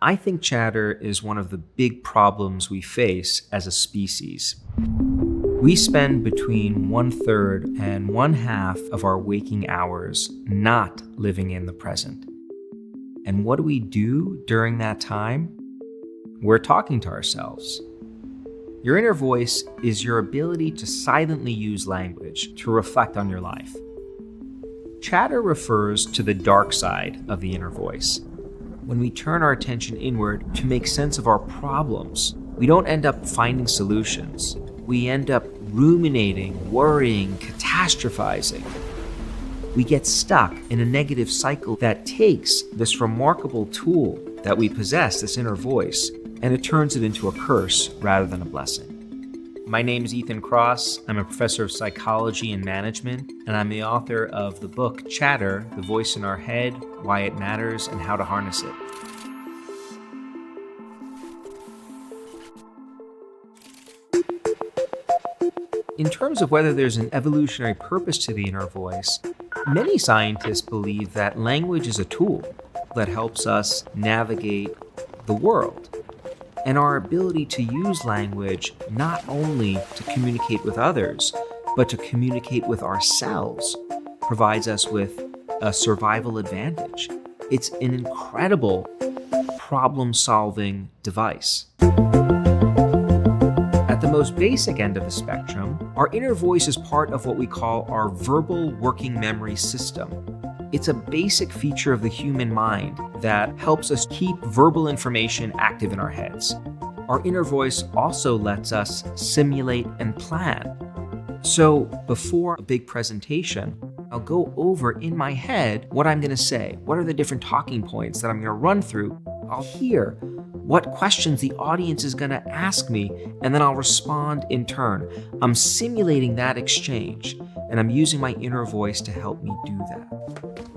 I think chatter is one of the big problems we face as a species. We spend between 1/3 and 1/2 of our waking hours not living in the present. And what do we do during that time? We're talking to ourselves. Your inner voice is your ability to silently use language to reflect on your life. Chatter refers to the dark side of the inner voice. When we turn our attention inward to make sense of our problems, we don't end up finding solutions. We end up ruminating, worrying, catastrophizing. We get stuck in a negative cycle that takes this remarkable tool that we possess, this inner voice, and it turns it into a curse rather than a blessing. My name is Kross. I'm a professor of psychology and management, and I'm the author of the book Chatter, The Voice in Our Head, Why It Matters, and How to Harness It. In terms of whether there's an evolutionary purpose to the inner voice, many scientists believe that language is a tool that helps us navigate the world. And our ability to use language not only to communicate with others, but to communicate with ourselves provides us with a survival advantage. It's an incredible problem-solving device. At the most basic end of the spectrum, our inner voice is part of what we call our verbal working memory system. It's a basic feature of the human mind that helps us keep verbal information active in our heads. Our inner voice also lets us simulate and plan. So before a big presentation, I'll go over in my head what I'm going to say. What are the different talking points that I'm going to run through? I'll hear what questions the audience is going to ask me, and then I'll respond in turn. I'm simulating that exchange, and I'm using my inner voice to help me do that.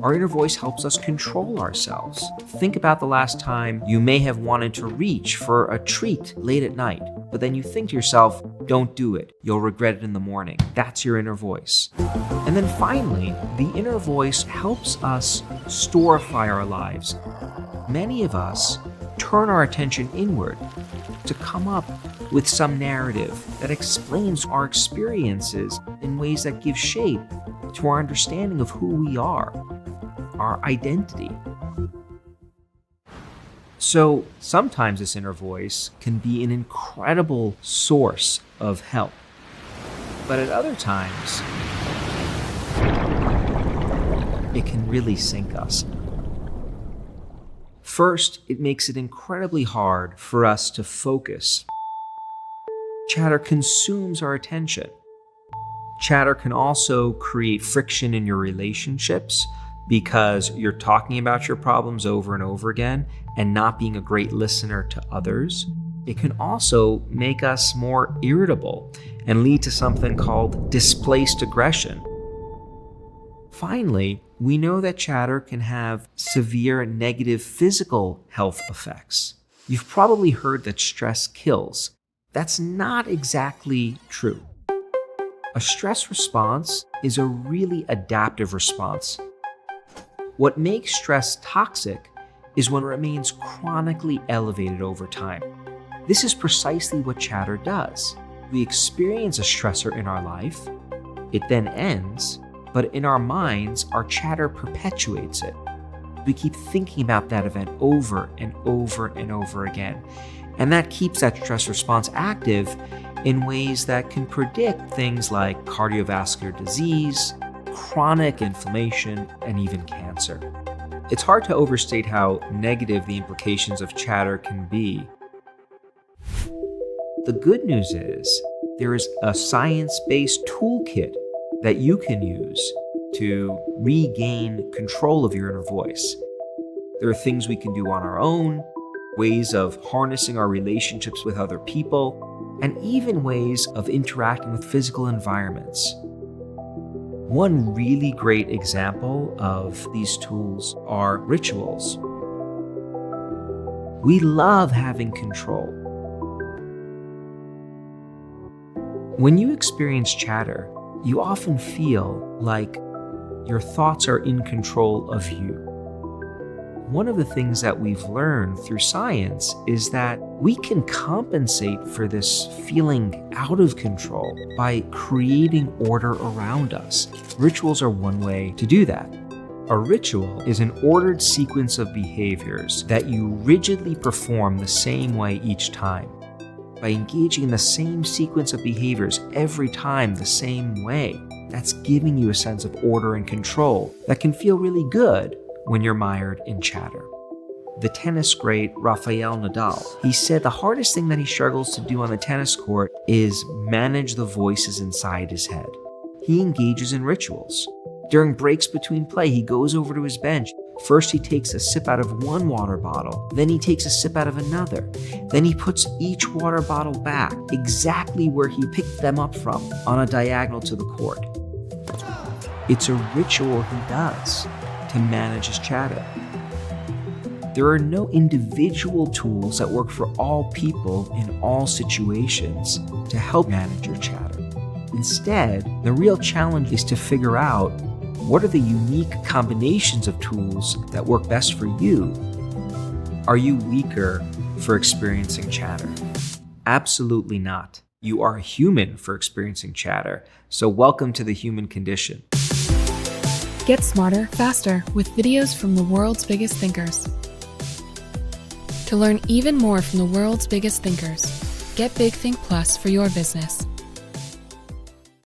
Our inner voice helps us control ourselves. Think about the last time you may have wanted to reach for a treat late at night, but then you think to yourself, don't do it. You'll regret it in the morning. That's your inner voice. And then finally, the inner voice helps us storify our lives. Many of us turn our attention inward to come up with some narrative that explains our experiences in ways that give shape to our understanding of who we are, our identity. So sometimes this inner voice can be an incredible source of help, but at other times, it can really sink us. First, it makes it incredibly hard for us to focus. Chatter consumes our attention. Chatter can also create friction in your relationships because you're talking about your problems over and over again and not being a great listener to others. It can also make us more irritable and lead to something called displaced aggression. Finally, we know that chatter can have severe negative physical health effects. You've probably heard that stress kills. That's not exactly true. A stress response is a really adaptive response. What makes stress toxic is when it remains chronically elevated over time. This is precisely what chatter does. We experience a stressor in our life, it then ends, but in our minds, our chatter perpetuates it. We keep thinking about that event over and over and over again. And that keeps that stress response active in ways that can predict things like cardiovascular disease, chronic inflammation, and even cancer. It's hard to overstate how negative the implications of chatter can be. The good news is there is a science-based toolkit that you can use to regain control of your inner voice. There are things we can do on our own, ways of harnessing our relationships with other people, and even ways of interacting with physical environments. One really great example of these tools are rituals. We love having control. When you experience chatter, you often feel like your thoughts are in control of you. one of the things that we've learned through science is that we can compensate for this feeling out of control by creating order around us. Rituals are one way to do that. A ritual is an ordered sequence of behaviors that you rigidly perform the same way each time. By engaging in the same sequence of behaviors every time the same way, that's giving you a sense of order and control that can feel really good when you're mired in chatter. The tennis great Rafael Nadal, he said the hardest thing that he struggles to do on the tennis court is manage the voices inside his head. He engages in rituals. During breaks between play, he goes over to his bench. First, he takes a sip out of one water bottle, then he takes a sip out of another. Then he puts each water bottle back exactly where he picked them up from on a diagonal to the court. It's a ritual he does to manage his chatter. There are no individual tools that work for all people in all situations to help manage your chatter. Instead, the real challenge is to figure out what are the unique combinations of tools that work best for you. Are you weaker for experiencing chatter? Absolutely not. You are human for experiencing chatter, so welcome to the human condition. Get smarter, faster with videos from the world's biggest thinkers. To learn even more from the world's biggest thinkers, get Big Think Plus for your business.